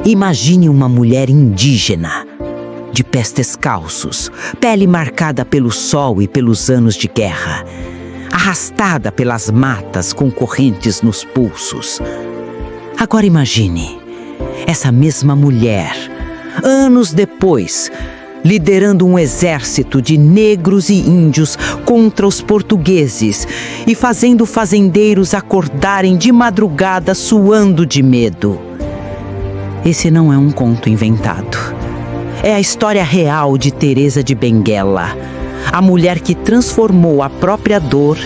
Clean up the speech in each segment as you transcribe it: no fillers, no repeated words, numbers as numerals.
Imagine uma mulher indígena, de pés descalços, pele marcada pelo sol e pelos anos de guerra, arrastada pelas matas com correntes nos pulsos. Agora imagine essa mesma mulher, anos depois, liderando um exército de negros e índios contra os portugueses e fazendo fazendeiros acordarem de madrugada suando de medo. Esse não é um conto inventado. É a história real de Teresa de Benguela, a mulher que transformou a própria dor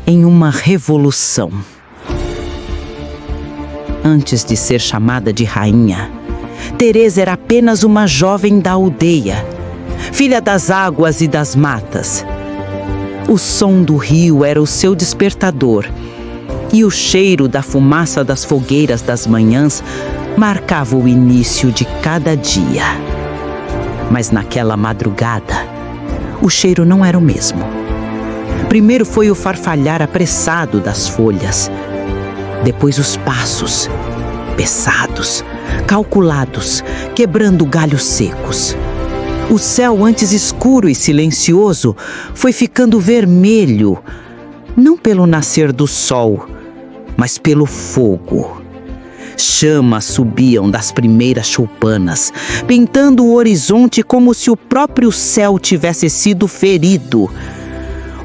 em uma revolução. Antes de ser chamada de rainha, Teresa era apenas uma jovem da aldeia, filha das águas e das matas. O som do rio era o seu despertador, e o cheiro da fumaça das fogueiras das manhãs marcava o início de cada dia. Mas naquela madrugada, o cheiro não era o mesmo. Primeiro foi o farfalhar apressado das folhas, depois os passos, pesados, calculados, quebrando galhos secos. O céu, antes escuro e silencioso, foi ficando vermelho, não pelo nascer do sol, mas pelo fogo. Chamas subiam das primeiras choupanas, pintando o horizonte como se o próprio céu tivesse sido ferido.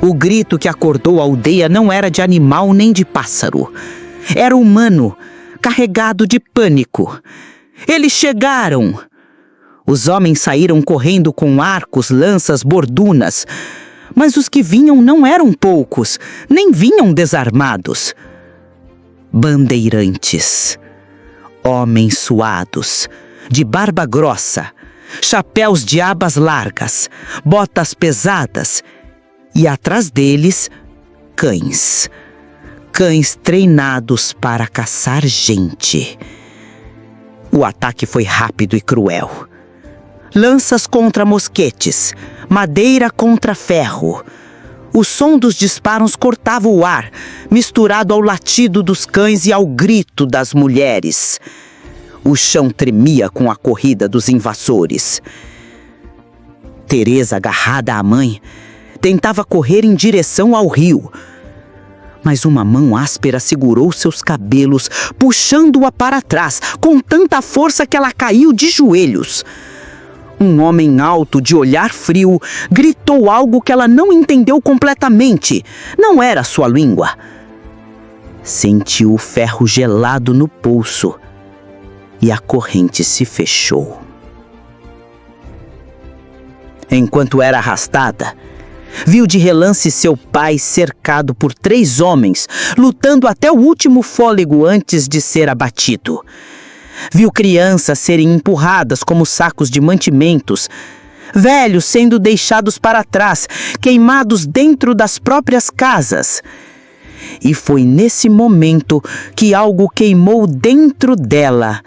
O grito que acordou a aldeia não era de animal nem de pássaro. Era humano, carregado de pânico. Eles chegaram! Os homens saíram correndo com arcos, lanças, bordunas. Mas os que vinham não eram poucos, nem vinham desarmados. Bandeirantes. Homens suados, de barba grossa, chapéus de abas largas, botas pesadas e atrás deles, cães. Cães treinados para caçar gente. O ataque foi rápido e cruel. Lanças contra mosquetes, madeira contra ferro. O som dos disparos cortava o ar, misturado ao latido dos cães e ao grito das mulheres. O chão tremia com a corrida dos invasores. Teresa, agarrada à mãe, tentava correr em direção ao rio. Mas uma mão áspera segurou seus cabelos, puxando-a para trás, com tanta força que ela caiu de joelhos. Um homem alto, de olhar frio, gritou algo que ela não entendeu completamente. Não era sua língua. Sentiu o ferro gelado no pulso e a corrente se fechou. Enquanto era arrastada, viu de relance seu pai cercado por 3 homens, lutando até o último fôlego antes de ser abatido. Viu crianças serem empurradas como sacos de mantimentos, velhos sendo deixados para trás, queimados dentro das próprias casas. E foi nesse momento que algo queimou dentro dela.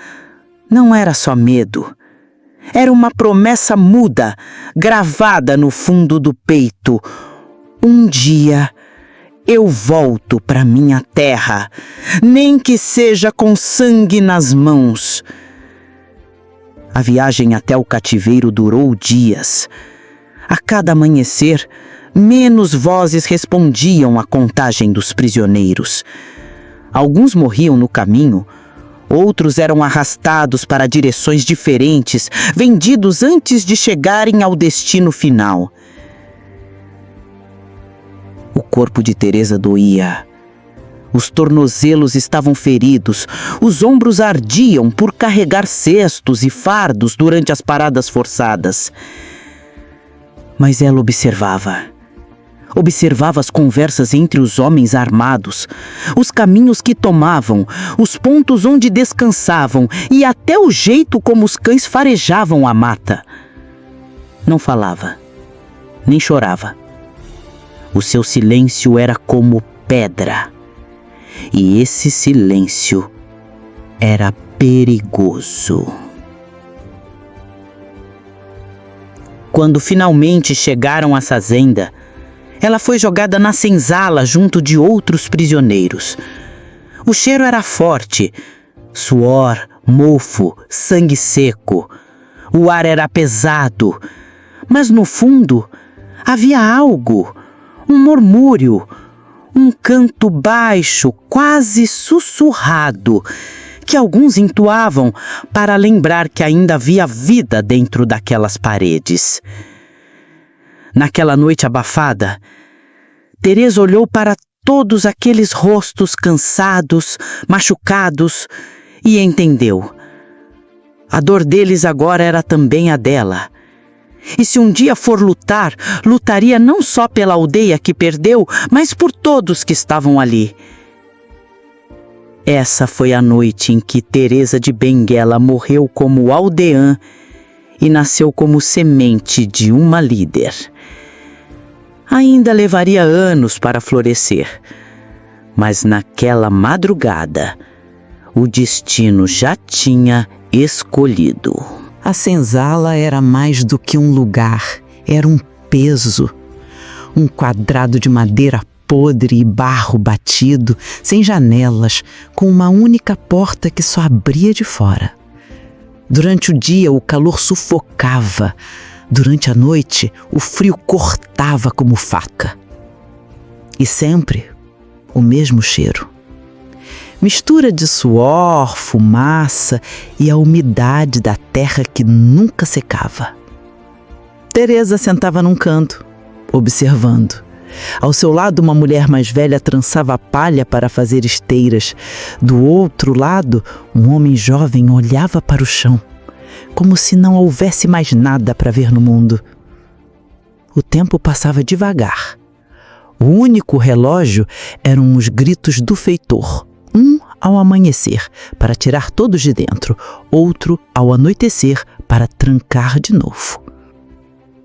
Não era só medo. Era uma promessa muda, gravada no fundo do peito. Um dia eu volto para minha terra, nem que seja com sangue nas mãos. A viagem até o cativeiro durou dias. A cada amanhecer, menos vozes respondiam à contagem dos prisioneiros. Alguns morriam no caminho, outros eram arrastados para direções diferentes, vendidos antes de chegarem ao destino final. O corpo de Teresa doía. Os tornozelos estavam feridos, os ombros ardiam por carregar cestos e fardos durante as paradas forçadas. Mas ela observava. Observava as conversas entre os homens armados, os caminhos que tomavam, os pontos onde descansavam e até o jeito como os cães farejavam a mata. Não falava, nem chorava. O seu silêncio era como pedra. E esse silêncio era perigoso. Quando finalmente chegaram à fazenda, ela foi jogada na senzala junto de outros prisioneiros. O cheiro era forte, suor, mofo, sangue seco. O ar era pesado, mas no fundo havia algo, um murmúrio, um canto baixo, quase sussurrado, que alguns entoavam para lembrar que ainda havia vida dentro daquelas paredes. Naquela noite abafada, Teresa olhou para todos aqueles rostos cansados, machucados, e entendeu. A dor deles agora era também a dela. E se um dia for lutar, lutaria não só pela aldeia que perdeu, mas por todos que estavam ali. Essa foi a noite em que Teresa de Benguela morreu como aldeã e nasceu como semente de uma líder. Ainda levaria anos para florescer, mas naquela madrugada, o destino já tinha escolhido. A senzala era mais do que um lugar, era um peso. Um quadrado de madeira podre e barro batido, sem janelas, com uma única porta que só abria de fora. Durante o dia, o calor sufocava. Durante a noite, o frio cortava como faca. E sempre o mesmo cheiro. Mistura de suor, fumaça e a umidade da terra que nunca secava. Teresa sentava num canto, observando. Ao seu lado, uma mulher mais velha trançava palha para fazer esteiras. Do outro lado, um homem jovem olhava para o chão, como se não houvesse mais nada para ver no mundo. O tempo passava devagar. O único relógio eram os gritos do feitor. Um ao amanhecer, para tirar todos de dentro, outro ao anoitecer, para trancar de novo.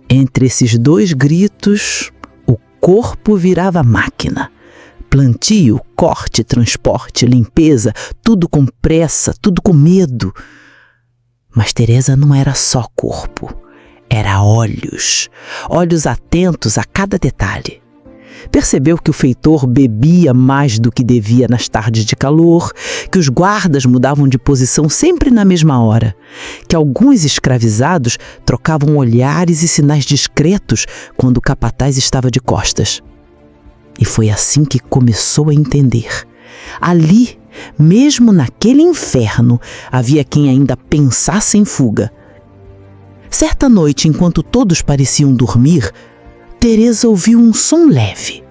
Entre esses dois gritos, o corpo virava máquina. Plantio, corte, transporte, limpeza, tudo com pressa, tudo com medo. Mas Teresa não era só corpo, era olhos, olhos atentos a cada detalhe. Percebeu que o feitor bebia mais do que devia nas tardes de calor, que os guardas mudavam de posição sempre na mesma hora, que alguns escravizados trocavam olhares e sinais discretos quando o capataz estava de costas. E foi assim que começou a entender. Ali, mesmo naquele inferno, havia quem ainda pensasse em fuga. Certa noite, enquanto todos pareciam dormir, Teresa ouviu um som leve.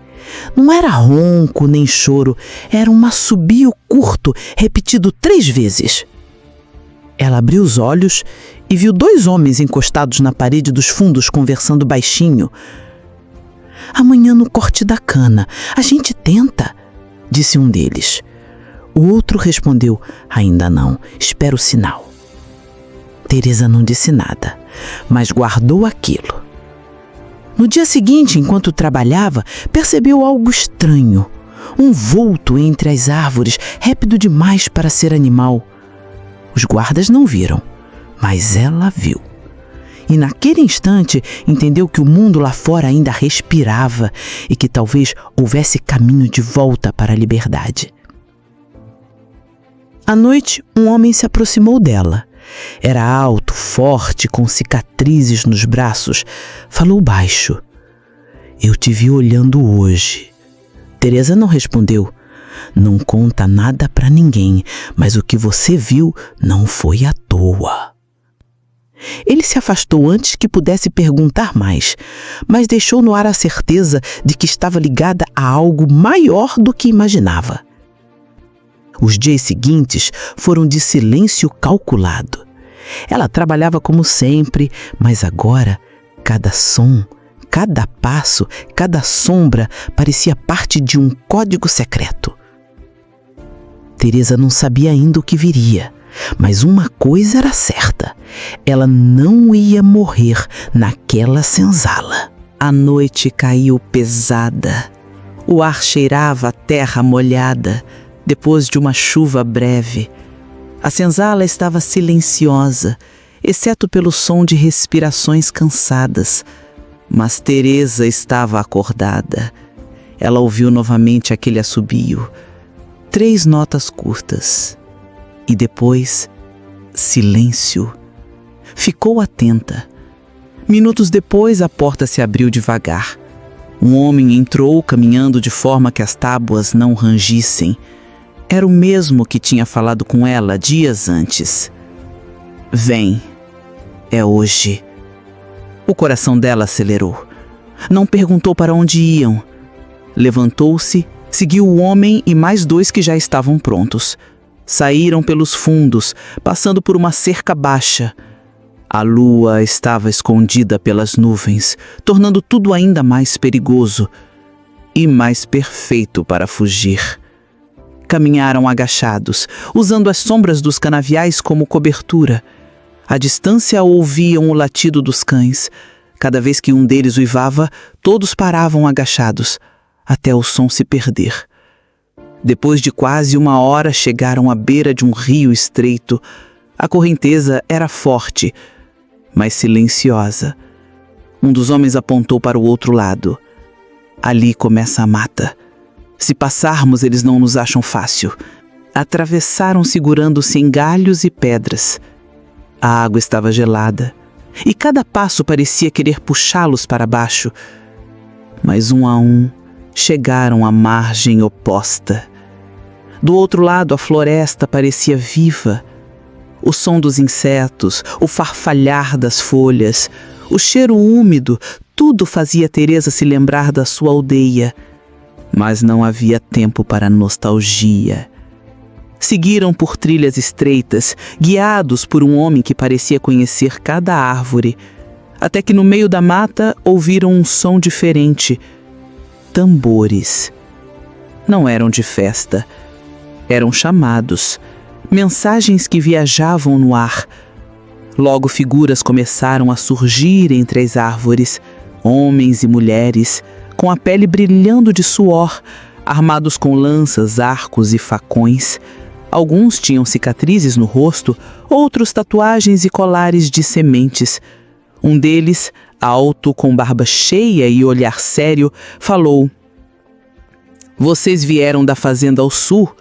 Não era ronco nem choro, era um assobio curto, repetido 3 vezes. Ela abriu os olhos e viu 2 homens encostados na parede dos fundos conversando baixinho. "Amanhã no corte da cana, a gente tenta", disse um deles. O outro respondeu: "Ainda não, espero o sinal." Teresa não disse nada, mas guardou aquilo. No dia seguinte, enquanto trabalhava, percebeu algo estranho. Um vulto entre as árvores, rápido demais para ser animal. Os guardas não viram, mas ela viu. E naquele instante entendeu que o mundo lá fora ainda respirava e que talvez houvesse caminho de volta para a liberdade. À noite, um homem se aproximou dela. Era alto, forte, com cicatrizes nos braços. Falou baixo: "Eu te vi olhando hoje." Teresa não respondeu. "Não conta nada para ninguém, mas o que você viu não foi à toa." Ele se afastou antes que pudesse perguntar mais, mas deixou no ar a certeza de que estava ligada a algo maior do que imaginava. Os dias seguintes foram de silêncio calculado. Ela trabalhava como sempre, mas agora cada som, cada passo, cada sombra parecia parte de um código secreto. Teresa não sabia ainda o que viria, mas uma coisa era certa: ela não ia morrer naquela senzala. A noite caiu pesada. O ar cheirava a terra molhada, depois de uma chuva breve. A senzala estava silenciosa, exceto pelo som de respirações cansadas. Mas Teresa estava acordada. Ela ouviu novamente aquele assobio. 3 notas curtas. E depois, silêncio. Ficou atenta. Minutos depois, a porta se abriu devagar. Um homem entrou caminhando de forma que as tábuas não rangissem. Era o mesmo que tinha falado com ela dias antes. Vem, é hoje. O coração dela acelerou. Não perguntou para onde iam. Levantou-se, seguiu o homem e mais 2 que já estavam prontos. Saíram pelos fundos, passando por uma cerca baixa. A lua estava escondida pelas nuvens, tornando tudo ainda mais perigoso e mais perfeito para fugir. Caminharam agachados, usando as sombras dos canaviais como cobertura. À distância ouviam o latido dos cães. Cada vez que um deles uivava, todos paravam agachados, até o som se perder. Depois de quase 1 hora, chegaram à beira de um rio estreito. A correnteza era forte, mas silenciosa. Um dos homens apontou para o outro lado. Ali começa a mata. Se passarmos, eles não nos acham fácil. Atravessaram segurando-se em galhos e pedras. A água estava gelada, e cada passo parecia querer puxá-los para baixo. Mas um a um, chegaram à margem oposta. Do outro lado, a floresta parecia viva. O som dos insetos, o farfalhar das folhas, o cheiro úmido, tudo fazia Teresa se lembrar da sua aldeia. Mas não havia tempo para nostalgia. Seguiram por trilhas estreitas, guiados por um homem que parecia conhecer cada árvore, até que no meio da mata ouviram um som diferente. Tambores. Não eram de festa. Eram chamados, mensagens que viajavam no ar. Logo figuras começaram a surgir entre as árvores, homens e mulheres, com a pele brilhando de suor, armados com lanças, arcos e facões. Alguns tinham cicatrizes no rosto, outros tatuagens e colares de sementes. Um deles, alto, com barba cheia e olhar sério, falou: "Vocês vieram da fazenda ao sul?"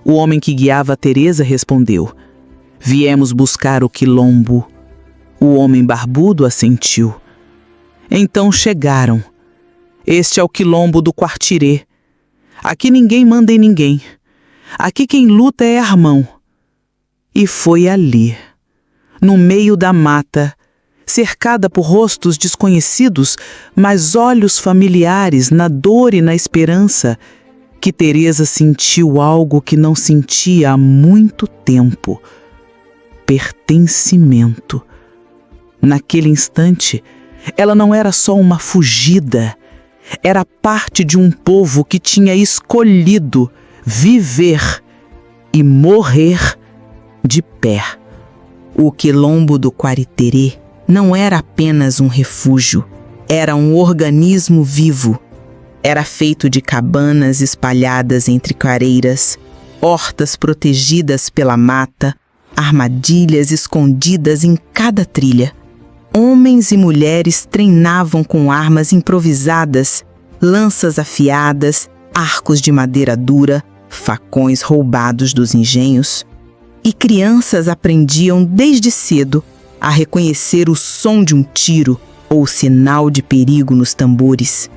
O homem que guiava a Teresa respondeu: "Viemos buscar o quilombo." O homem barbudo assentiu. Então chegaram. Este é o quilombo do Quartirê. Aqui ninguém manda em ninguém. Aqui quem luta é Armão. E foi ali, no meio da mata, cercada por rostos desconhecidos, mas olhos familiares na dor e na esperança, que Teresa sentiu algo que não sentia há muito tempo: pertencimento. Naquele instante, ela não era só uma fugida, era parte de um povo que tinha escolhido viver e morrer de pé. O quilombo do Quariterê não era apenas um refúgio, era um organismo vivo. Era feito de cabanas espalhadas entre clareiras, hortas protegidas pela mata, armadilhas escondidas em cada trilha. Homens e mulheres treinavam com armas improvisadas, lanças afiadas, arcos de madeira dura, facões roubados dos engenhos. E crianças aprendiam desde cedo a reconhecer o som de um tiro ou o sinal de perigo nos tambores.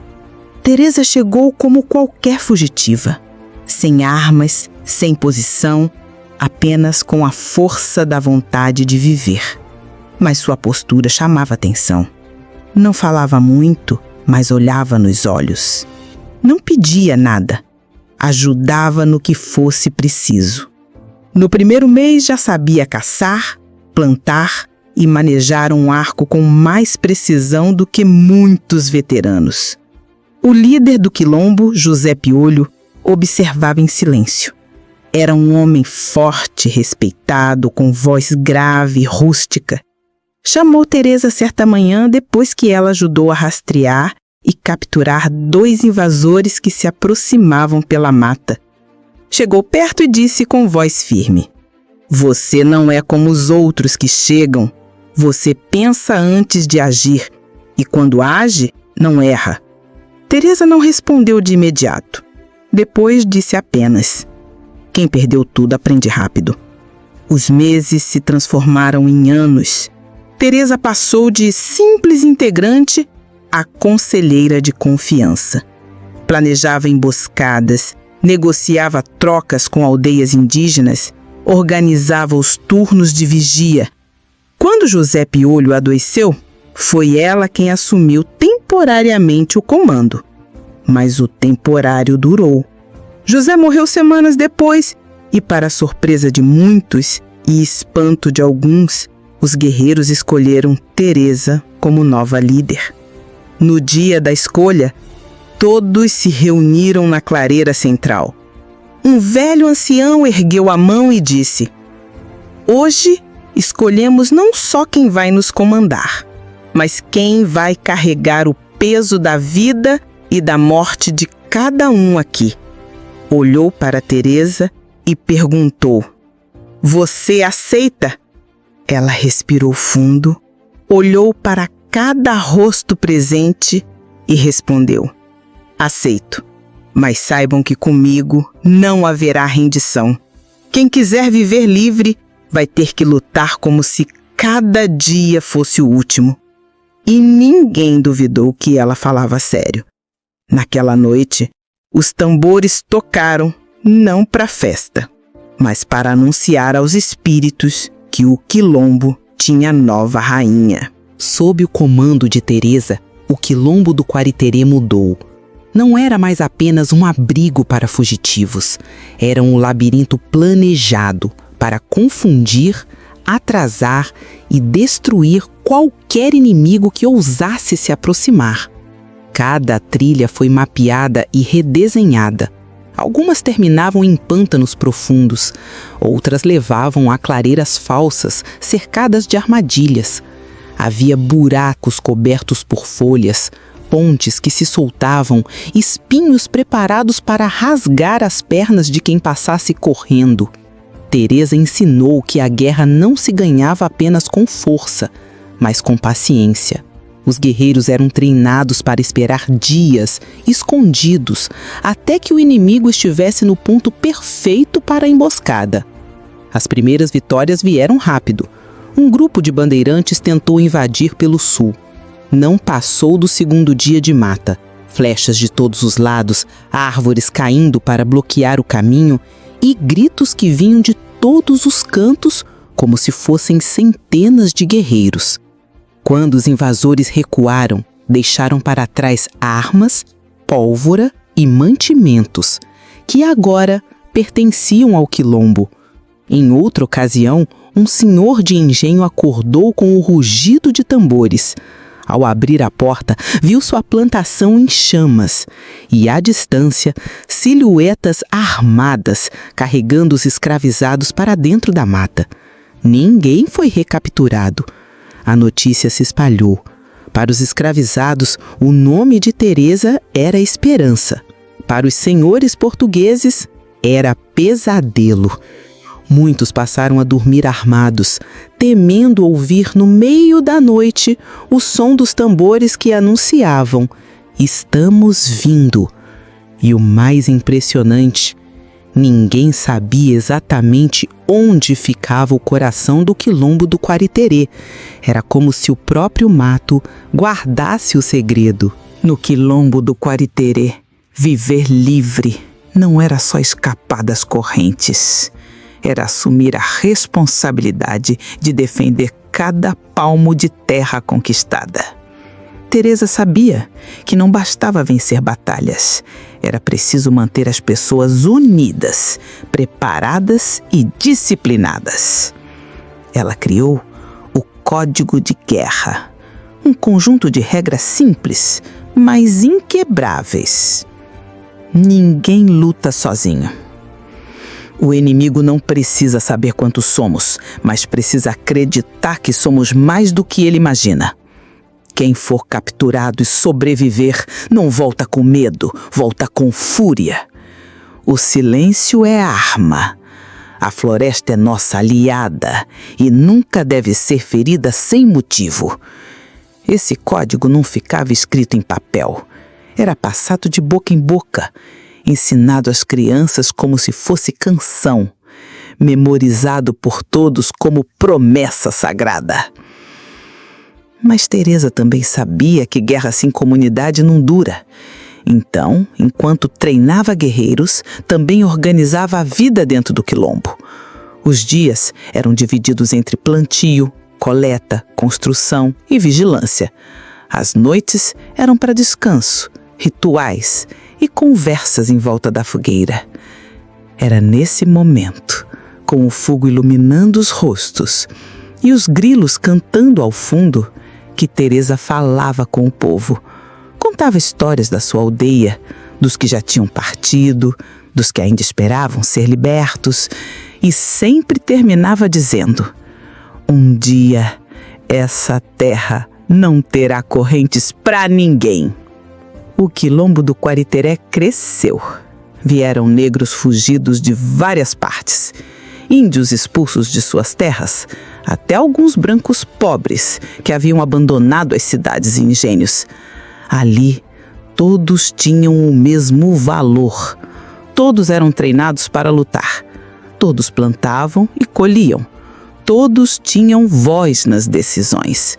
Teresa chegou como qualquer fugitiva, sem armas, sem posição, apenas com a força da vontade de viver. Mas sua postura chamava atenção. Não falava muito, mas olhava nos olhos. Não pedia nada, ajudava no que fosse preciso. No primeiro mês já sabia caçar, plantar e manejar um arco com mais precisão do que muitos veteranos. O líder do quilombo, José Piolho, observava em silêncio. Era um homem forte, respeitado, com voz grave e rústica. Chamou Teresa certa manhã depois que ela ajudou a rastrear e capturar 2 invasores que se aproximavam pela mata. Chegou perto e disse com voz firme: "Você não é como os outros que chegam. Você pensa antes de agir e quando age, não erra." Teresa não respondeu de imediato. Depois disse apenas: "Quem perdeu tudo aprende rápido." Os meses se transformaram em anos. Teresa passou de simples integrante a conselheira de confiança. Planejava emboscadas, negociava trocas com aldeias indígenas, organizava os turnos de vigia. Quando José Piolho adoeceu, foi ela quem assumiu temporariamente o comando. Mas o temporário durou. José morreu semanas depois e, para surpresa de muitos e espanto de alguns, os guerreiros escolheram Teresa como nova líder. No dia da escolha, todos se reuniram na clareira central. Um velho ancião ergueu a mão e disse: "Hoje escolhemos não só quem vai nos comandar, mas quem vai carregar o peso da vida e da morte de cada um aqui." Olhou para Teresa e perguntou: "Você aceita?" Ela respirou fundo, olhou para cada rosto presente e respondeu: "Aceito, mas saibam que comigo não haverá rendição. Quem quiser viver livre vai ter que lutar como se cada dia fosse o último." E ninguém duvidou que ela falava sério. Naquela noite, os tambores tocaram não para festa, mas para anunciar aos espíritos que o Quilombo tinha nova rainha. Sob o comando de Teresa, o Quilombo do Quariterê mudou. Não era mais apenas um abrigo para fugitivos, era um labirinto planejado para confundir, atrasar e destruir qualquer inimigo que ousasse se aproximar. Cada trilha foi mapeada e redesenhada. Algumas terminavam em pântanos profundos, outras levavam a clareiras falsas, cercadas de armadilhas. Havia buracos cobertos por folhas, pontes que se soltavam, espinhos preparados para rasgar as pernas de quem passasse correndo. Teresa ensinou que a guerra não se ganhava apenas com força, mas com paciência. Os guerreiros eram treinados para esperar dias, escondidos, até que o inimigo estivesse no ponto perfeito para a emboscada. As primeiras vitórias vieram rápido. Um grupo de bandeirantes tentou invadir pelo sul. Não passou do segundo dia de mata. Flechas de todos os lados, árvores caindo para bloquear o caminho e gritos que vinham de todos os cantos como se fossem centenas de guerreiros. Quando os invasores recuaram, deixaram para trás armas, pólvora e mantimentos, que agora pertenciam ao Quilombo. Em outra ocasião, um senhor de engenho acordou com o rugido de tambores. Ao abrir a porta, viu sua plantação em chamas e, à distância, silhuetas armadas carregando os escravizados para dentro da mata. Ninguém foi recapturado. A notícia se espalhou. Para os escravizados, o nome de Teresa era Esperança. Para os senhores portugueses, era Pesadelo. Muitos passaram a dormir armados, temendo ouvir no meio da noite o som dos tambores que anunciavam: "Estamos vindo." E o mais impressionante, ninguém sabia exatamente onde ficava o coração do Quilombo do Quariterê. Era como se o próprio mato guardasse o segredo. No Quilombo do Quariterê, viver livre não era só escapar das correntes. Era assumir a responsabilidade de defender cada palmo de terra conquistada. Teresa sabia que não bastava vencer batalhas. Era preciso manter as pessoas unidas, preparadas e disciplinadas. Ela criou o Código de Guerra, um conjunto de regras simples, mas inquebráveis. Ninguém luta sozinho. O inimigo não precisa saber quantos somos, mas precisa acreditar que somos mais do que ele imagina. Quem for capturado e sobreviver não volta com medo, volta com fúria. O silêncio é arma. A floresta é nossa aliada e nunca deve ser ferida sem motivo. Esse código não ficava escrito em papel. Era passado de boca em boca, ensinado às crianças como se fosse canção. memorizado por todos como promessa sagrada. Mas Teresa também sabia que guerra sem comunidade não dura. Então, enquanto treinava guerreiros, também organizava a vida dentro do quilombo. Os dias eram divididos entre plantio, coleta, construção e vigilância. As noites eram para descanso, rituais e conversas em volta da fogueira. Era nesse momento, com o fogo iluminando os rostos e os grilos cantando ao fundo, que Teresa falava com o povo. Contava histórias da sua aldeia, dos que já tinham partido, dos que ainda esperavam ser libertos, e sempre terminava dizendo: um dia essa terra não terá correntes para ninguém. O quilombo do Quariteré cresceu. Vieram negros fugidos de várias partes, índios expulsos de suas terras, até alguns brancos pobres que haviam abandonado as cidades e engenhos. Ali, todos tinham o mesmo valor. Todos eram treinados para lutar. Todos plantavam e colhiam. Todos tinham voz nas decisões.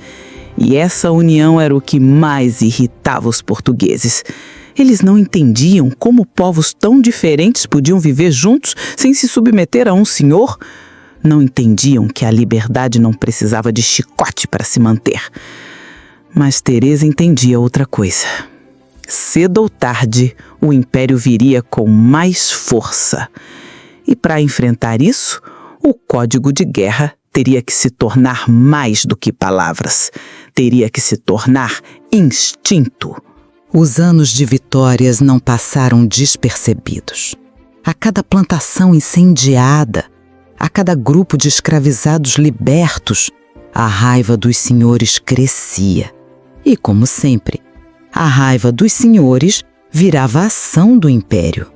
E essa união era o que mais irritava os portugueses. Eles não entendiam como povos tão diferentes podiam viver juntos sem se submeter a um senhor. Não entendiam que a liberdade não precisava de chicote para se manter. Mas Teresa entendia outra coisa. Cedo ou tarde, o império viria com mais força. E para enfrentar isso, o código de guerra teria que se tornar mais do que palavras. Teria que se tornar instinto. Os anos de vitórias não passaram despercebidos. A cada plantação incendiada, a cada grupo de escravizados libertos, a raiva dos senhores crescia. E, como sempre, a raiva dos senhores virava a ação do império.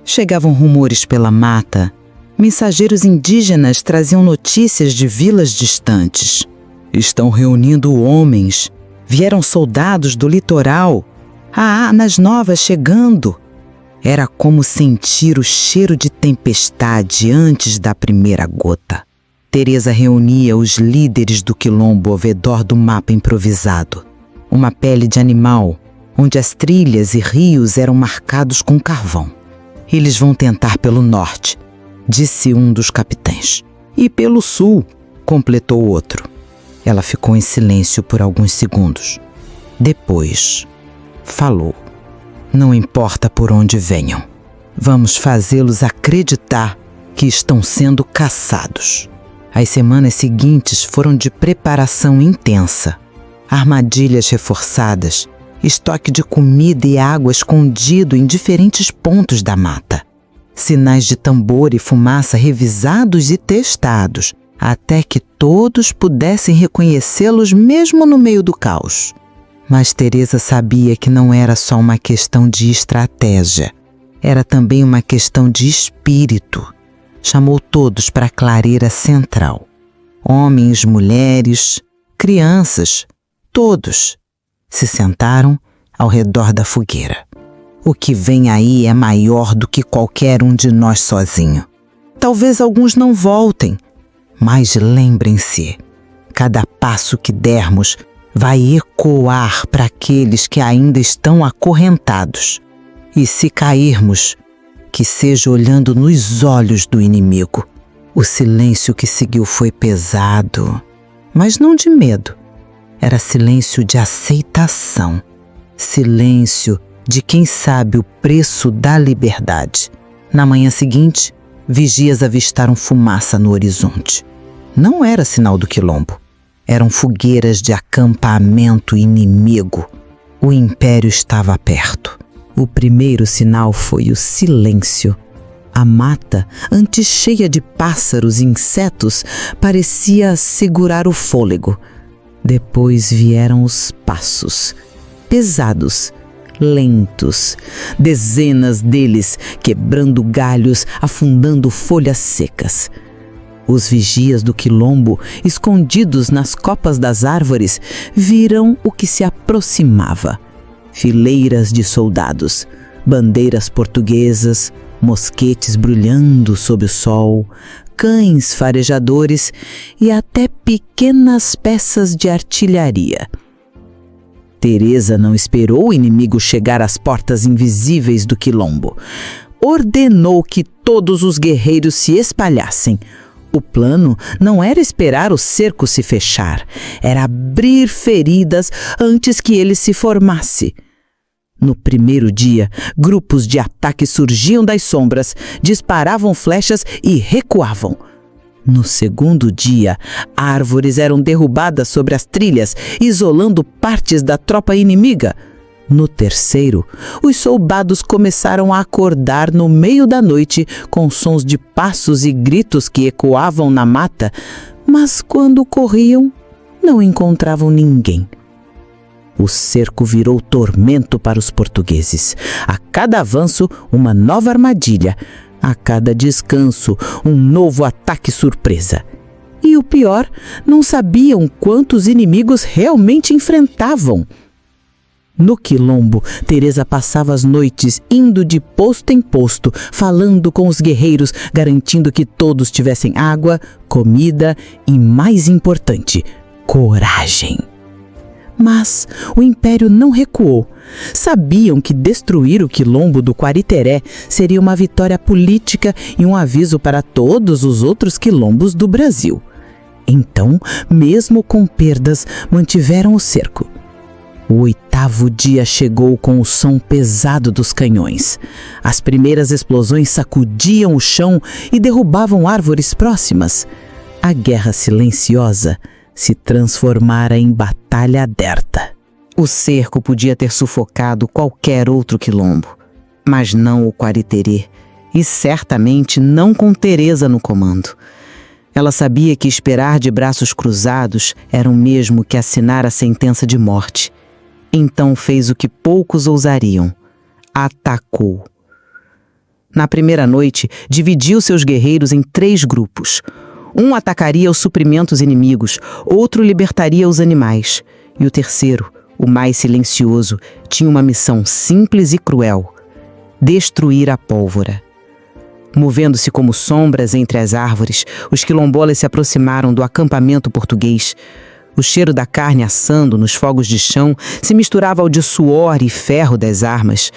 Chegavam rumores pela mata, mensageiros indígenas traziam notícias de vilas distantes. Estão reunindo homens, vieram soldados do litoral. Nas novas chegando. Era como sentir o cheiro de tempestade antes da primeira gota. Teresa reunia os líderes do quilombo ao redor do mapa improvisado. Uma pele de animal, onde as trilhas e rios eram marcados com carvão. Eles vão tentar pelo norte, disse um dos capitães. E pelo sul, completou o outro. Ela ficou em silêncio por alguns segundos. Depois, falou: não importa por onde venham, vamos fazê-los acreditar que estão sendo caçados. As semanas seguintes foram de preparação intensa. Armadilhas reforçadas, estoque de comida e água escondido em diferentes pontos da mata. Sinais de tambor e fumaça revisados e testados, até que todos pudessem reconhecê-los mesmo no meio do caos. Mas Teresa sabia que não era só uma questão de estratégia, era também uma questão de espírito. Chamou todos para a clareira central. Homens, mulheres, crianças, todos se sentaram ao redor da fogueira. O que vem aí é maior do que qualquer um de nós sozinho. Talvez alguns não voltem, mas lembrem-se, cada passo que dermos vai ecoar para aqueles que ainda estão acorrentados. E se cairmos, que seja olhando nos olhos do inimigo. O silêncio que seguiu foi pesado, mas não de medo. Era silêncio de aceitação. Silêncio de quem sabe o preço da liberdade. Na manhã seguinte, vigias avistaram fumaça no horizonte. Não era sinal do quilombo. Eram fogueiras de acampamento inimigo. O império estava perto. O primeiro sinal foi o silêncio. A mata, antes cheia de pássaros e insetos, parecia segurar o fôlego. Depois vieram os passos, pesados, lentos, dezenas deles quebrando galhos, afundando folhas secas. Os vigias do quilombo, escondidos nas copas das árvores, viram o que se aproximava. Fileiras de soldados, bandeiras portuguesas, mosquetes brilhando sob o sol, cães farejadores e até pequenas peças de artilharia. Teresa não esperou o inimigo chegar às portas invisíveis do quilombo. Ordenou que todos os guerreiros se espalhassem. O plano não era esperar o cerco se fechar, era abrir feridas antes que ele se formasse. No primeiro dia, grupos de ataque surgiam das sombras, disparavam flechas e recuavam. No segundo dia, árvores eram derrubadas sobre as trilhas, isolando partes da tropa inimiga. No terceiro, os soldados começaram a acordar no meio da noite com sons de passos e gritos que ecoavam na mata, mas quando corriam, não encontravam ninguém. O cerco virou tormento para os portugueses. A cada avanço, uma nova armadilha. A cada descanso, um novo ataque surpresa. E o pior, não sabiam quantos inimigos realmente enfrentavam. No quilombo, Teresa passava as noites indo de posto em posto, falando com os guerreiros, garantindo que todos tivessem água, comida e, mais importante, coragem. Mas o Império não recuou. Sabiam que destruir o quilombo do Quariteré seria uma vitória política e um aviso para todos os outros quilombos do Brasil. Então, mesmo com perdas, mantiveram o cerco. O 8º dia chegou com o som pesado dos canhões. As primeiras explosões sacudiam o chão e derrubavam árvores próximas. A guerra silenciosa se transformara em batalha aberta. O cerco podia ter sufocado qualquer outro quilombo, mas não o Quariterê, e certamente não com Teresa no comando. Ela sabia que esperar de braços cruzados era o mesmo que assinar a sentença de morte. Então fez o que poucos ousariam: atacou. Na primeira noite, dividiu seus guerreiros em 3 grupos. Um atacaria os suprimentos inimigos, outro libertaria os animais, e o terceiro, o mais silencioso, tinha uma missão simples e cruel: destruir a pólvora. Movendo-se como sombras entre as árvores, os quilombolas se aproximaram do acampamento português. O cheiro da carne assando nos fogos de chão se misturava ao de suor e ferro das armas.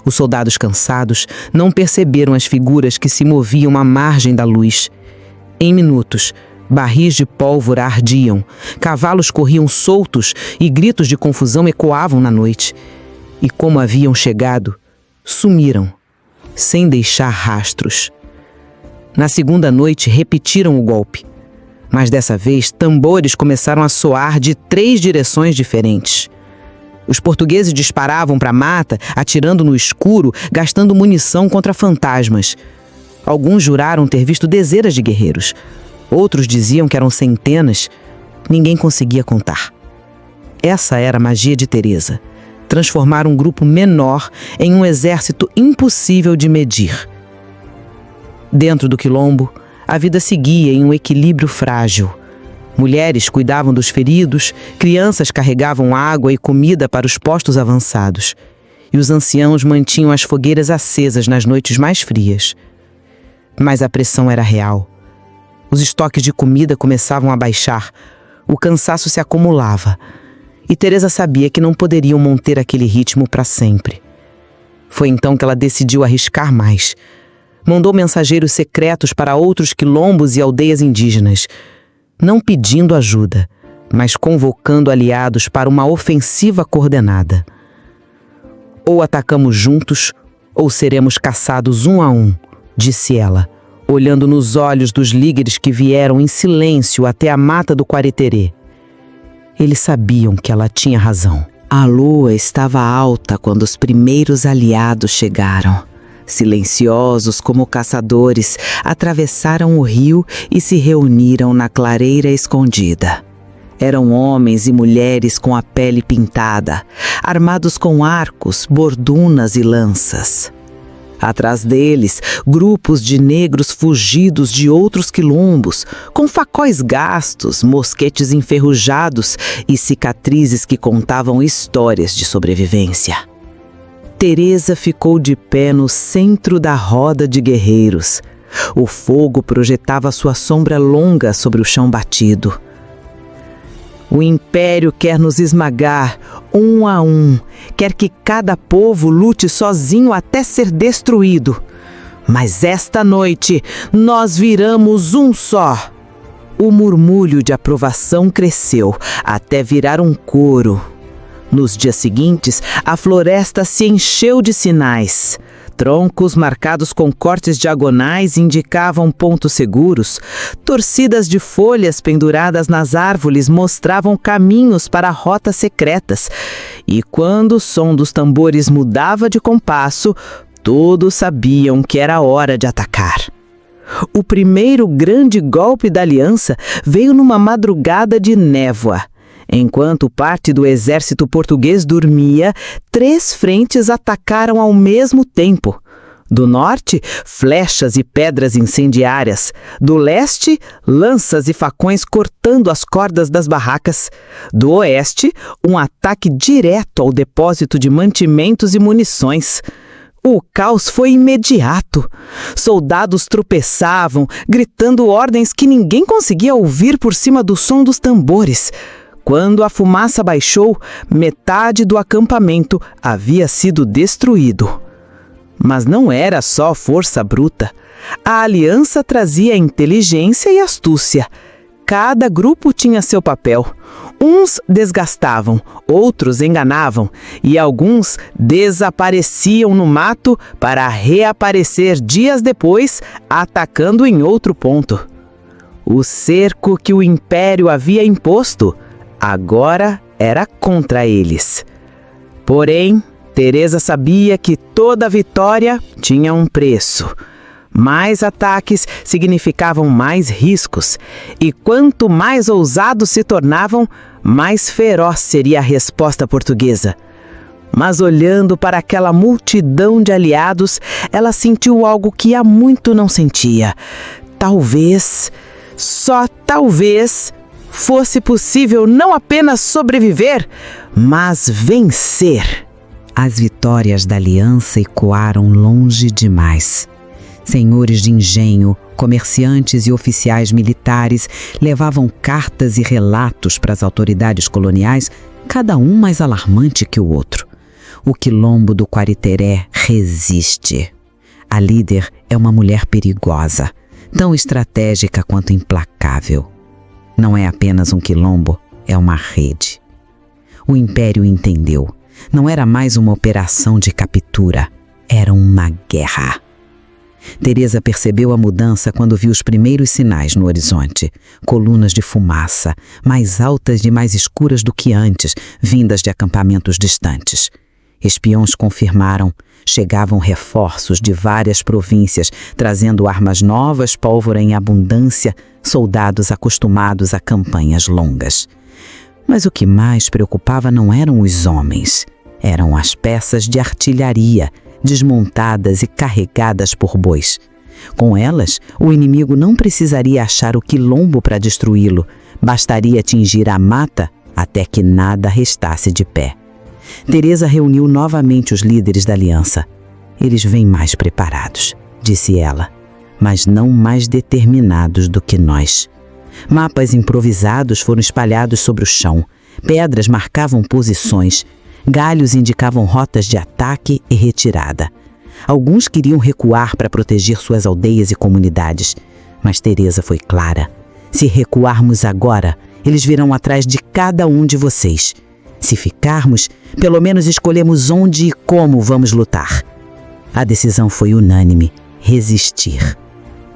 Os soldados cansados não perceberam as figuras que se moviam à margem da luz. Em minutos, barris de pólvora ardiam, cavalos corriam soltos e gritos de confusão ecoavam na noite. E como haviam chegado, sumiram, sem deixar rastros. Na segunda noite, repetiram o golpe. Mas dessa vez, tambores começaram a soar de 3 direções diferentes. Os portugueses disparavam para a mata, atirando no escuro, gastando munição contra fantasmas. Alguns juraram ter visto dezenas de guerreiros. Outros diziam que eram centenas. Ninguém conseguia contar. Essa era a magia de Teresa: transformar um grupo menor em um exército impossível de medir. Dentro do quilombo, a vida seguia em um equilíbrio frágil. Mulheres cuidavam dos feridos, crianças carregavam água e comida para os postos avançados, e os anciãos mantinham as fogueiras acesas nas noites mais frias. Mas a pressão era real. Os estoques de comida começavam a baixar, o cansaço se acumulava, e Teresa sabia que não poderiam manter aquele ritmo para sempre. Foi então que ela decidiu arriscar mais. Mandou mensageiros secretos para outros quilombos e aldeias indígenas, não pedindo ajuda, mas convocando aliados para uma ofensiva coordenada. Ou atacamos juntos, ou seremos caçados um a um, disse ela, olhando nos olhos dos líderes que vieram em silêncio até a mata do Quariterê. Eles sabiam que ela tinha razão. A lua estava alta quando os primeiros aliados chegaram. Silenciosos como caçadores, atravessaram o rio e se reuniram na clareira escondida. Eram homens e mulheres com a pele pintada, armados com arcos, bordunas e lanças. Atrás deles, grupos de negros fugidos de outros quilombos, com facóis gastos, mosquetes enferrujados e cicatrizes que contavam histórias de sobrevivência. Teresa ficou de pé no centro da roda de guerreiros. O fogo projetava sua sombra longa sobre o chão batido. O Império quer nos esmagar, um a um. Quer que cada povo lute sozinho até ser destruído. Mas esta noite nós viramos um só. O murmúrio de aprovação cresceu até virar um coro. Nos dias seguintes, a floresta se encheu de sinais. Troncos marcados com cortes diagonais indicavam pontos seguros. Torcidas de folhas penduradas nas árvores mostravam caminhos para rotas secretas. E quando o som dos tambores mudava de compasso, todos sabiam que era hora de atacar. O primeiro grande golpe da aliança veio numa madrugada de névoa. Enquanto parte do exército português dormia, 3 frentes atacaram ao mesmo tempo. Do norte, flechas e pedras incendiárias. Do leste, lanças e facões cortando as cordas das barracas. Do oeste, um ataque direto ao depósito de mantimentos e munições. O caos foi imediato. Soldados tropeçavam, gritando ordens que ninguém conseguia ouvir por cima do som dos tambores. Quando a fumaça baixou, metade do acampamento havia sido destruído. Mas não era só força bruta. A aliança trazia inteligência e astúcia. Cada grupo tinha seu papel. Uns desgastavam, outros enganavam e alguns desapareciam no mato para reaparecer dias depois, atacando em outro ponto. O cerco que o Império havia imposto agora era contra eles. Porém, Teresa sabia que toda vitória tinha um preço. Mais ataques significavam mais riscos, e quanto mais ousados se tornavam, mais feroz seria a resposta portuguesa. Mas olhando para aquela multidão de aliados, ela sentiu algo que há muito não sentia. Talvez, só talvez, fosse possível não apenas sobreviver, mas vencer. As vitórias da aliança ecoaram longe demais. Senhores de engenho, comerciantes e oficiais militares levavam cartas e relatos para as autoridades coloniais, cada um mais alarmante que o outro. O quilombo do Quariteré resiste. A líder é uma mulher perigosa, tão estratégica quanto implacável. Não é apenas um quilombo, é uma rede. O Império entendeu. Não era mais uma operação de captura, era uma guerra. Teresa percebeu a mudança quando viu os primeiros sinais no horizonte. Colunas de fumaça, mais altas e mais escuras do que antes, vindas de acampamentos distantes. Espiões confirmaram, chegavam reforços de várias províncias, trazendo armas novas, pólvora em abundância, soldados acostumados a campanhas longas. Mas o que mais preocupava não eram os homens, eram as peças de artilharia, desmontadas e carregadas por bois. Com elas, o inimigo não precisaria achar o quilombo para destruí-lo, bastaria atingir a mata até que nada restasse de pé. Teresa reuniu novamente os líderes da aliança. Eles vêm mais preparados, disse ela, mas não mais determinados do que nós. Mapas improvisados foram espalhados sobre o chão, pedras marcavam posições, galhos indicavam rotas de ataque e retirada. Alguns queriam recuar para proteger suas aldeias e comunidades, mas Teresa foi clara. Se recuarmos agora, eles virão atrás de cada um de vocês. Se ficarmos, pelo menos escolhemos onde e como vamos lutar. A decisão foi unânime: resistir.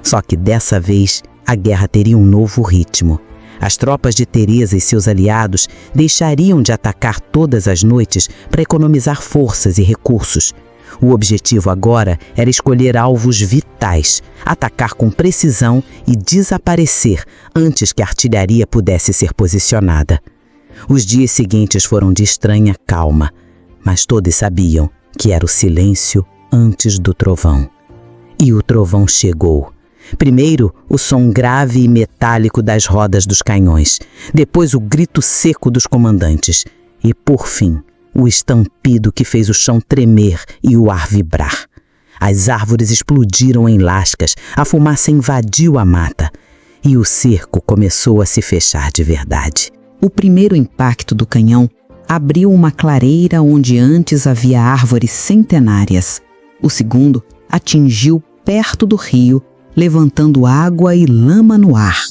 Só que dessa vez, a guerra teria um novo ritmo. As tropas de Teresa e seus aliados deixariam de atacar todas as noites para economizar forças e recursos. O objetivo agora era escolher alvos vitais, atacar com precisão e desaparecer antes que a artilharia pudesse ser posicionada. Os dias seguintes foram de estranha calma, mas todos sabiam que era o silêncio antes do trovão. E o trovão chegou. Primeiro, o som grave e metálico das rodas dos canhões, depois o grito seco dos comandantes e, por fim, O estampido que fez o chão tremer e o ar vibrar. As árvores explodiram em lascas, a fumaça invadiu a mata e o cerco começou a se fechar de verdade. O primeiro impacto do canhão abriu uma clareira onde antes havia árvores centenárias. O segundo atingiu perto do rio, levantando água e lama no ar.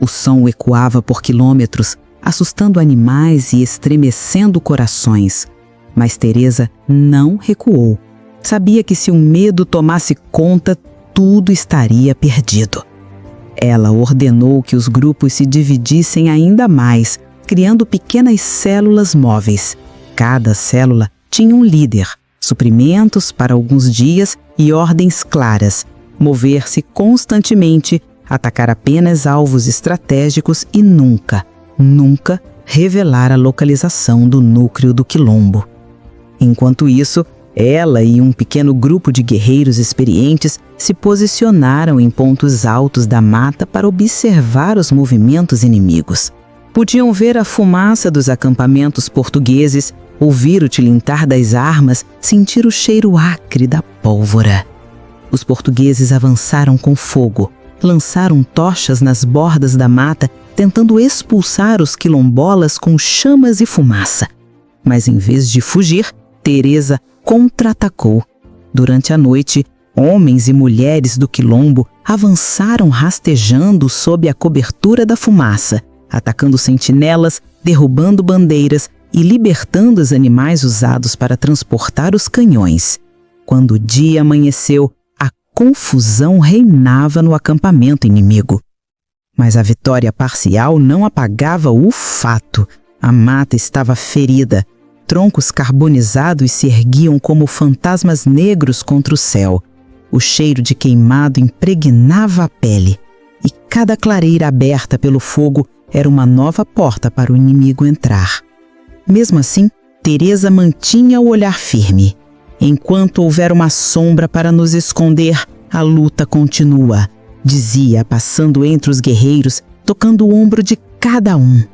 O som ecoava por quilômetros, assustando animais e estremecendo corações. Mas Teresa não recuou. Sabia que se o medo tomasse conta, tudo estaria perdido. Ela ordenou que os grupos se dividissem ainda mais, criando pequenas células móveis. Cada célula tinha um líder, suprimentos para alguns dias e ordens claras, mover-se constantemente, atacar apenas alvos estratégicos e nunca revelar a localização do núcleo do quilombo. Enquanto isso, ela e um pequeno grupo de guerreiros experientes se posicionaram em pontos altos da mata para observar os movimentos inimigos. Podiam ver a fumaça dos acampamentos portugueses, ouvir o tilintar das armas, sentir o cheiro acre da pólvora. Os portugueses avançaram com fogo, lançaram tochas nas bordas da mata, tentando expulsar os quilombolas com chamas e fumaça. Mas em vez de fugir, Teresa contra-atacou. Durante a noite, homens e mulheres do quilombo avançaram rastejando sob a cobertura da fumaça, atacando sentinelas, derrubando bandeiras e libertando os animais usados para transportar os canhões. Quando o dia amanheceu, a confusão reinava no acampamento inimigo. Mas a vitória parcial não apagava o fato. A mata estava ferida. Troncos carbonizados se erguiam como fantasmas negros contra o céu. O cheiro de queimado impregnava a pele. E cada clareira aberta pelo fogo era uma nova porta para o inimigo entrar. Mesmo assim, Teresa mantinha o olhar firme. Enquanto houver uma sombra para nos esconder, a luta continua, dizia, passando entre os guerreiros, tocando o ombro de cada um.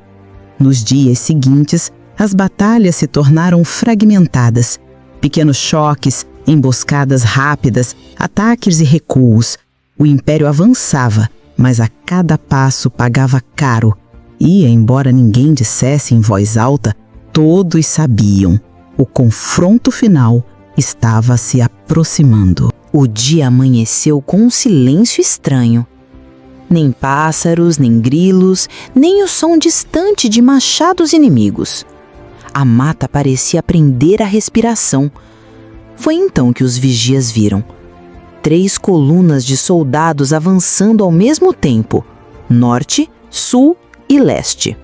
Nos dias seguintes, as batalhas se tornaram fragmentadas. Pequenos choques, emboscadas rápidas, ataques e recuos. O império avançava, mas a cada passo pagava caro. E, embora ninguém dissesse em voz alta, todos sabiam. O confronto final estava se aproximando. O dia amanheceu com um silêncio estranho. Nem pássaros, nem grilos, nem o som distante de machados inimigos. A mata parecia prender a respiração. Foi então que os vigias viram 3 colunas de soldados avançando ao mesmo tempo, norte, sul e leste.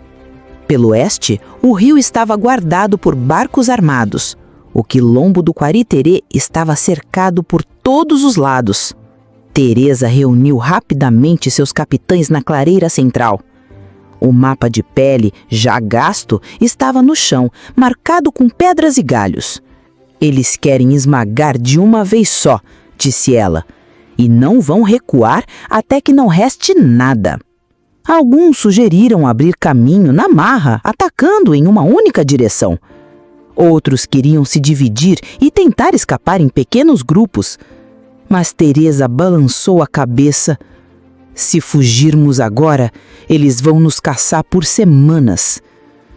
Pelo oeste, o rio estava guardado por barcos armados. O quilombo do Quariterê estava cercado por todos os lados. Teresa reuniu rapidamente seus capitães na clareira central. O mapa de pele, já gasto, estava no chão, marcado com pedras e galhos. Eles querem esmagar de uma vez só, disse ela, e não vão recuar até que não reste nada. Alguns sugeriram abrir caminho na marra, atacando em uma única direção. Outros queriam se dividir e tentar escapar em pequenos grupos. Mas Teresa balançou a cabeça. Se fugirmos agora, eles vão nos caçar por semanas.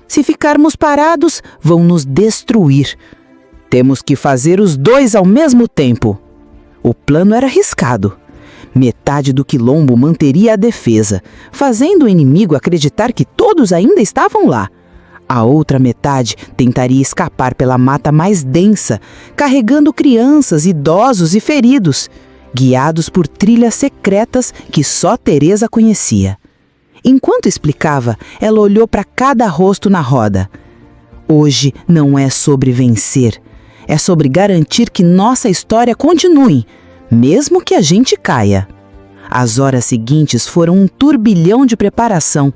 Se ficarmos parados, vão nos destruir. Temos que fazer os 2 ao mesmo tempo. O plano era arriscado. Metade do quilombo manteria a defesa, fazendo o inimigo acreditar que todos ainda estavam lá. A outra metade tentaria escapar pela mata mais densa, carregando crianças, idosos e feridos, guiados por trilhas secretas que só Teresa conhecia. Enquanto explicava, ela olhou para cada rosto na roda. Hoje não é sobre vencer, é sobre garantir que nossa história continue, mesmo que a gente caia. As horas seguintes foram um turbilhão de preparação.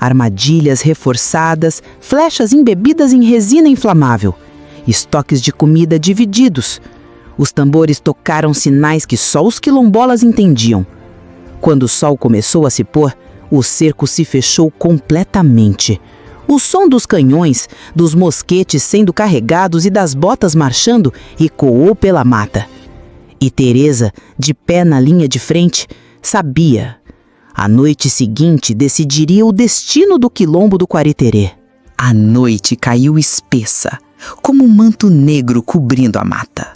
Armadilhas reforçadas, flechas embebidas em resina inflamável, estoques de comida divididos. Os tambores tocaram sinais que só os quilombolas entendiam. Quando o sol começou a se pôr, o cerco se fechou completamente. O som dos canhões, dos mosquetes sendo carregados e das botas marchando ecoou pela mata. E Teresa, de pé na linha de frente, sabia. A noite seguinte decidiria o destino do quilombo do Quariterê. A noite caiu espessa, como um manto negro cobrindo a mata.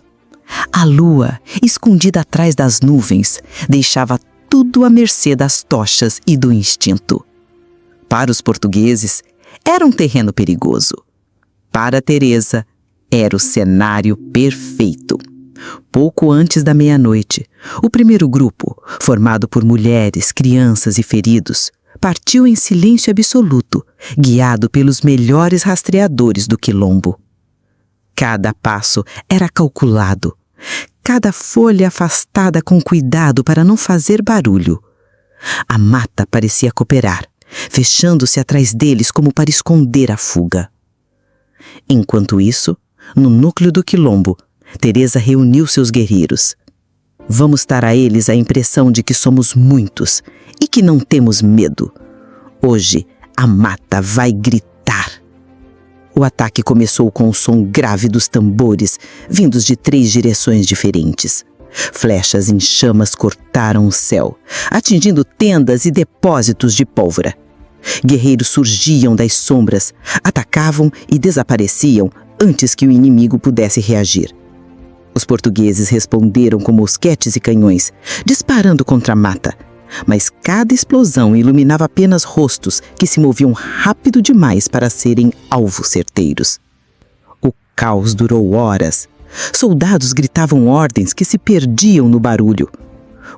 A lua, escondida atrás das nuvens, deixava tudo à mercê das tochas e do instinto. Para os portugueses, era um terreno perigoso. Para Teresa, era o cenário perfeito. Pouco antes da meia-noite, o primeiro grupo, formado por mulheres, crianças e feridos, partiu em silêncio absoluto, guiado pelos melhores rastreadores do quilombo. Cada passo era calculado, cada folha afastada com cuidado para não fazer barulho. A mata parecia cooperar, fechando-se atrás deles como para esconder a fuga. Enquanto isso, no núcleo do quilombo, Teresa reuniu seus guerreiros. Vamos dar a eles a impressão de que somos muitos e que não temos medo. Hoje, a mata vai gritar. O ataque começou com o som grave dos tambores, vindos de 3 direções diferentes. Flechas em chamas cortaram o céu, atingindo tendas e depósitos de pólvora. Guerreiros surgiam das sombras, atacavam e desapareciam antes que o inimigo pudesse reagir. Os portugueses responderam com mosquetes e canhões, disparando contra a mata. Mas cada explosão iluminava apenas rostos que se moviam rápido demais para serem alvos certeiros. O caos durou horas. Soldados gritavam ordens que se perdiam no barulho.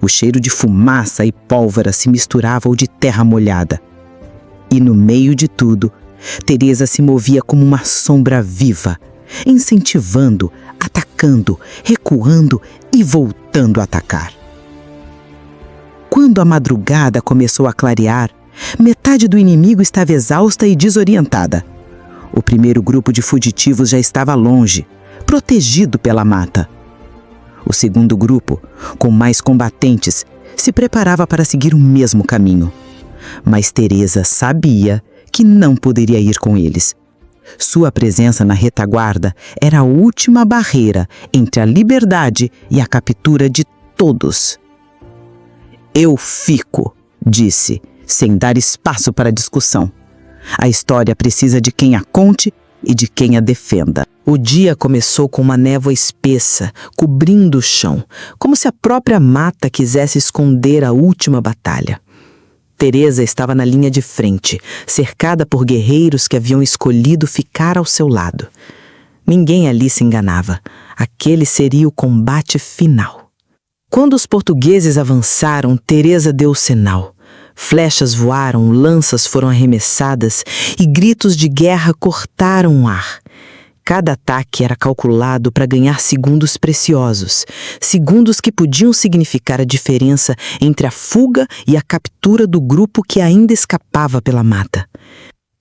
O cheiro de fumaça e pólvora se misturava ao de terra molhada. E no meio de tudo, Teresa se movia como uma sombra viva, incentivando, atacando, recuando e voltando a atacar. Quando a madrugada começou a clarear, metade do inimigo estava exausta e desorientada. O primeiro grupo de fugitivos já estava longe, protegido pela mata. O segundo grupo, com mais combatentes, se preparava para seguir o mesmo caminho. Mas Teresa sabia que não poderia ir com eles. Sua presença na retaguarda era a última barreira entre a liberdade e a captura de todos. Eu fico, disse, sem dar espaço para discussão. A história precisa de quem a conte e de quem a defenda. O dia começou com uma névoa espessa, cobrindo o chão, como se a própria mata quisesse esconder a última batalha. Teresa estava na linha de frente, cercada por guerreiros que haviam escolhido ficar ao seu lado. Ninguém ali se enganava. Aquele seria o combate final. Quando os portugueses avançaram, Teresa deu o sinal. Flechas voaram, lanças foram arremessadas e gritos de guerra cortaram o ar. Cada ataque era calculado para ganhar segundos preciosos, segundos que podiam significar a diferença entre a fuga e a captura do grupo que ainda escapava pela mata.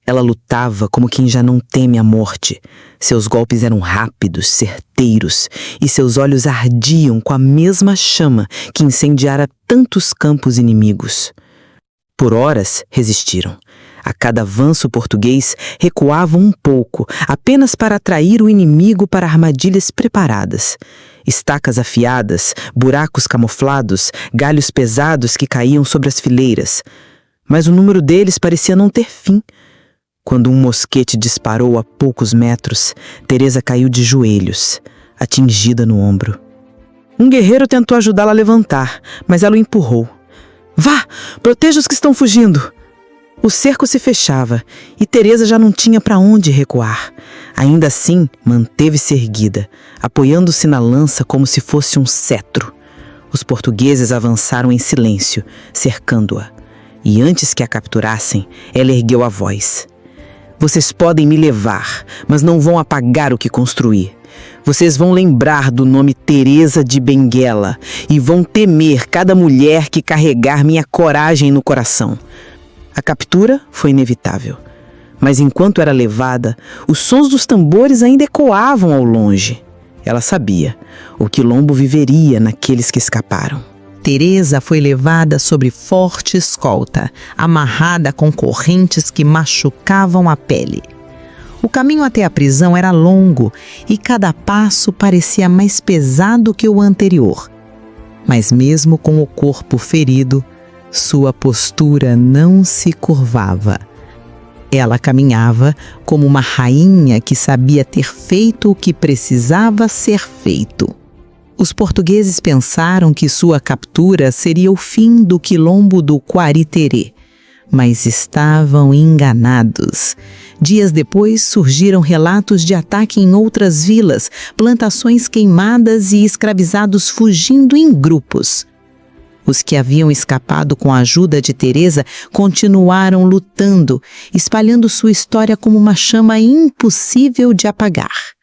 Ela lutava como quem já não teme a morte. Seus golpes eram rápidos, certeiros, e seus olhos ardiam com a mesma chama que incendiara tantos campos inimigos. Por horas resistiram. A cada avanço português, recuavam um pouco, apenas para atrair o inimigo para armadilhas preparadas. Estacas afiadas, buracos camuflados, galhos pesados que caíam sobre as fileiras. Mas o número deles parecia não ter fim. Quando um mosquete disparou a poucos metros, Teresa caiu de joelhos, atingida no ombro. Um guerreiro tentou ajudá-la a levantar, mas ela o empurrou. Vá, proteja os que estão fugindo! O cerco se fechava e Teresa já não tinha para onde recuar. Ainda assim, manteve-se erguida, apoiando-se na lança como se fosse um cetro. Os portugueses avançaram em silêncio, cercando-a. E antes que a capturassem, ela ergueu a voz. Vocês podem me levar, mas não vão apagar o que construí. Vocês vão lembrar do nome Teresa de Benguela e vão temer cada mulher que carregar minha coragem no coração. A captura foi inevitável, mas enquanto era levada, os sons dos tambores ainda ecoavam ao longe. Ela sabia, o quilombo viveria naqueles que escaparam. Teresa foi levada sob forte escolta, amarrada com correntes que machucavam a pele. O caminho até a prisão era longo e cada passo parecia mais pesado que o anterior. Mas mesmo com o corpo ferido, sua postura não se curvava. Ela caminhava como uma rainha que sabia ter feito o que precisava ser feito. Os portugueses pensaram que sua captura seria o fim do quilombo do Quariterê, mas estavam enganados. Dias depois surgiram relatos de ataque em outras vilas, plantações queimadas e escravizados fugindo em grupos. Os que haviam escapado com a ajuda de Teresa continuaram lutando, espalhando sua história como uma chama impossível de apagar.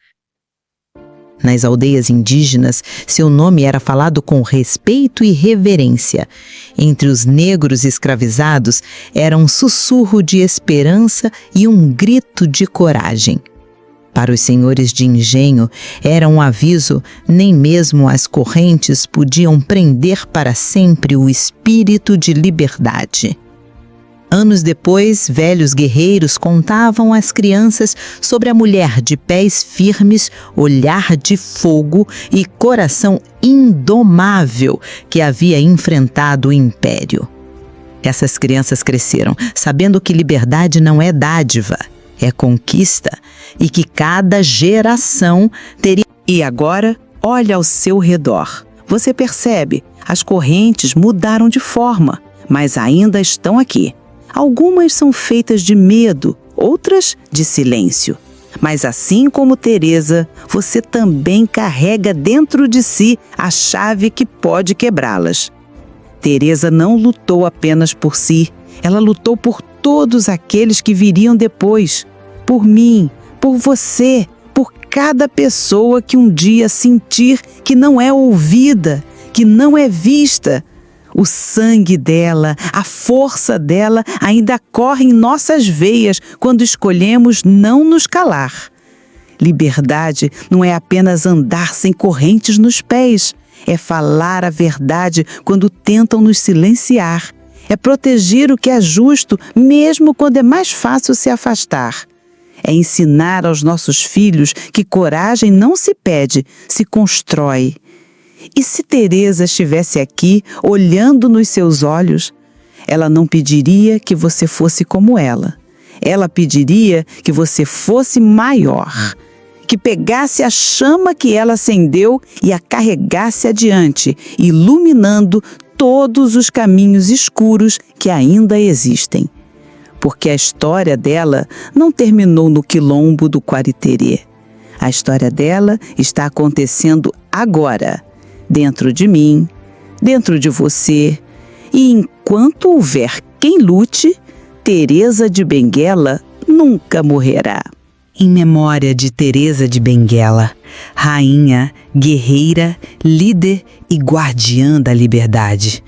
Nas aldeias indígenas, seu nome era falado com respeito e reverência. Entre os negros escravizados, era um sussurro de esperança e um grito de coragem. Para os senhores de engenho, era um aviso: nem mesmo as correntes podiam prender para sempre o espírito de liberdade. Anos depois, velhos guerreiros contavam às crianças sobre a mulher de pés firmes, olhar de fogo e coração indomável que havia enfrentado o império. Essas crianças cresceram sabendo que liberdade não é dádiva, é conquista, e que cada geração teria... E agora, olha ao seu redor. Você percebe, as correntes mudaram de forma, mas ainda estão aqui. Algumas são feitas de medo, outras de silêncio. Mas assim como Teresa, você também carrega dentro de si a chave que pode quebrá-las. Teresa não lutou apenas por si, ela lutou por todos aqueles que viriam depois. Por mim, por você, por cada pessoa que um dia sentir que não é ouvida, que não é vista. O sangue dela, a força dela ainda corre em nossas veias quando escolhemos não nos calar. Liberdade não é apenas andar sem correntes nos pés, é falar a verdade quando tentam nos silenciar, é proteger o que é justo mesmo quando é mais fácil se afastar. É ensinar aos nossos filhos que coragem não se pede, se constrói. E se Teresa estivesse aqui, olhando nos seus olhos, ela não pediria que você fosse como ela. Ela pediria que você fosse maior, que pegasse a chama que ela acendeu e a carregasse adiante, iluminando todos os caminhos escuros que ainda existem. Porque a história dela não terminou no quilombo do Quariterê. A história dela está acontecendo agora, dentro de mim, dentro de você, e enquanto houver quem lute, Teresa de Benguela nunca morrerá. Em memória de Teresa de Benguela, rainha, guerreira, líder e guardiã da liberdade.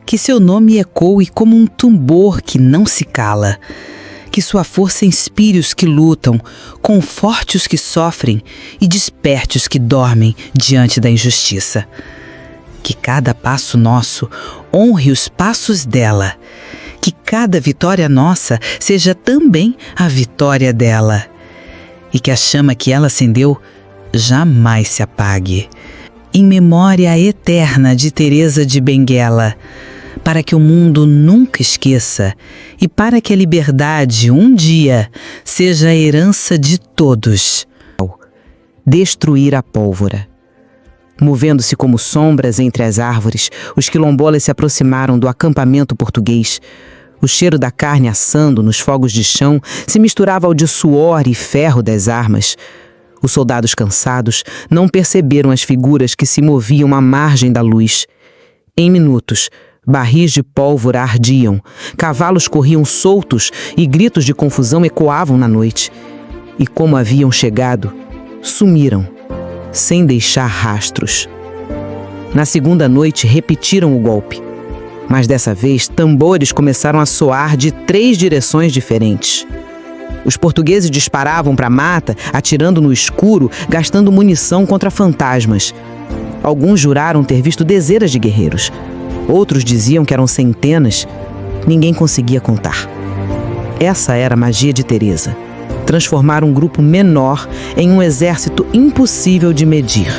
Que seu nome ecoe como um tambor que não se cala. Que sua força inspire os que lutam, conforte os que sofrem e desperte os que dormem diante da injustiça. Que cada passo nosso honre os passos dela. Que cada vitória nossa seja também a vitória dela. E que a chama que ela acendeu jamais se apague. Em memória eterna de Teresa de Benguela, para que o mundo nunca esqueça e para que a liberdade, um dia, seja a herança de todos. Destruir a pólvora. Movendo-se como sombras entre as árvores, os quilombolas se aproximaram do acampamento português. O cheiro da carne assando nos fogos de chão se misturava ao de suor e ferro das armas. Os soldados cansados não perceberam as figuras que se moviam à margem da luz. Em minutos, barris de pólvora ardiam, cavalos corriam soltos e gritos de confusão ecoavam na noite. E como haviam chegado, sumiram, sem deixar rastros. Na segunda noite, repetiram o golpe. Mas dessa vez, tambores começaram a soar de 3 direções diferentes. Os portugueses disparavam para a mata, atirando no escuro, gastando munição contra fantasmas. Alguns juraram ter visto dezenas de guerreiros. outros diziam que eram centenas, ninguém conseguia contar. Essa era a magia de Teresa: transformar um grupo menor em um exército impossível de medir.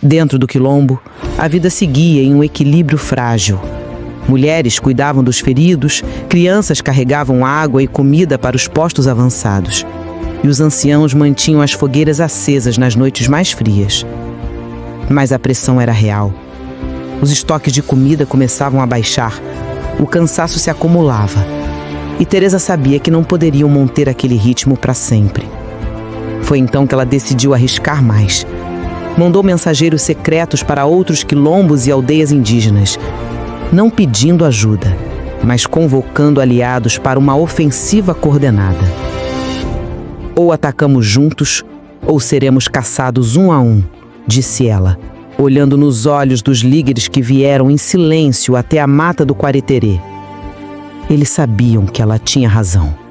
Dentro do quilombo, a vida seguia em um equilíbrio frágil. Mulheres cuidavam dos feridos, crianças carregavam água e comida para os postos avançados, e os anciãos mantinham as fogueiras acesas nas noites mais frias. Mas a pressão era real. Os estoques de comida começavam a baixar, o cansaço se acumulava, e Teresa sabia que não poderiam manter aquele ritmo para sempre. Foi então que ela decidiu arriscar mais. Mandou mensageiros secretos para outros quilombos e aldeias indígenas, não pedindo ajuda, mas convocando aliados para uma ofensiva coordenada. Ou atacamos juntos, ou seremos caçados um a um, disse ela, olhando nos olhos dos líderes que vieram em silêncio até a mata do Quareterê. Eles sabiam que ela tinha razão.